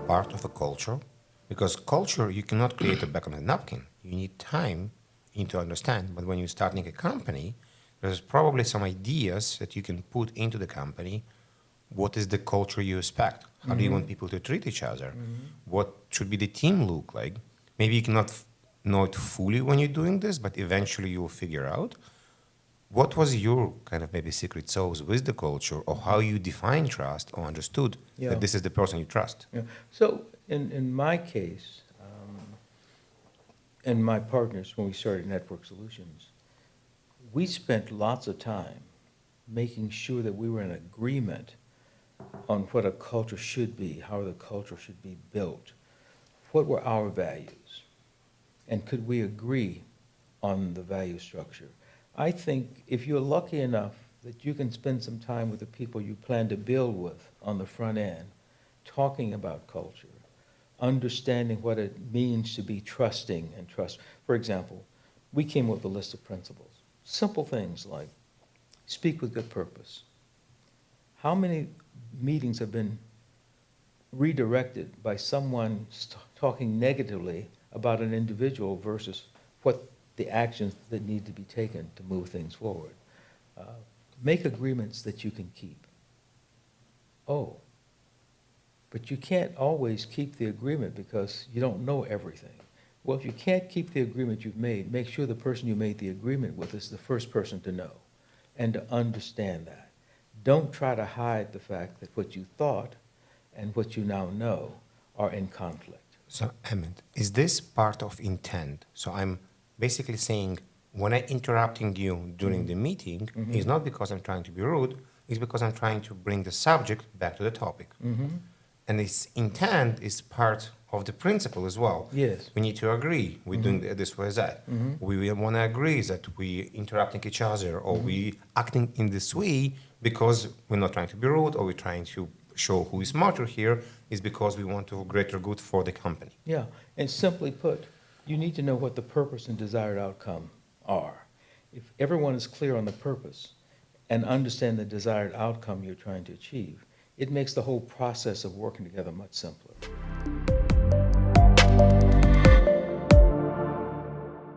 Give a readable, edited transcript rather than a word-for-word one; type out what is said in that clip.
part of a culture, because culture you cannot create a back on a napkin. You need time, you need to understand. But when you're starting a company, there's probably some ideas that you can put into the company. What is the culture you expect? How do you want people to treat each other? What should be the team look like? Maybe you cannot know it fully when you're doing this, but eventually you will figure out. What was your kind of maybe secret sauce with the culture, or how you define trust or understood Yeah. that this is the person you trust? Yeah. So in my case, and my partners, when we started Network Solutions, we spent lots of time making sure that we were in agreement on what a culture should be, how the culture should be built, what were our values, and could we agree on the value structure. I think if you're lucky enough that you can spend some time with the people you plan to build with on the front end, talking about culture, understanding what it means to be trusting and trust. For example, we came up with a list of principles. Simple things like speak with good purpose. How many meetings have been redirected by someone talking negatively about an individual versus what the actions that need to be taken to move things forward? Make agreements that you can keep. Oh, but you can't always keep the agreement because you don't know everything. Well, if you can't keep the agreement you've made, make sure the person you made the agreement with is the first person to know and to understand that. Don't try to hide the fact that what you thought and what you now know are in conflict. So, Emmett, is this part of intent? So I'm basically saying when I'm interrupting you during the meeting, it's not because I'm trying to be rude, it's because I'm trying to bring the subject back to the topic. And this intent is part of the principle as well. Yes. We need to agree we're doing this way, that. We want to agree that we interrupting each other or we acting in this way because we're not trying to be rude or we're trying to show who is smarter here, is because we want to greater good for the company. Yeah, and simply put, you need to know what the purpose and desired outcome are. If everyone is clear on the purpose and understand the desired outcome you're trying to achieve, it makes the whole process of working together much simpler.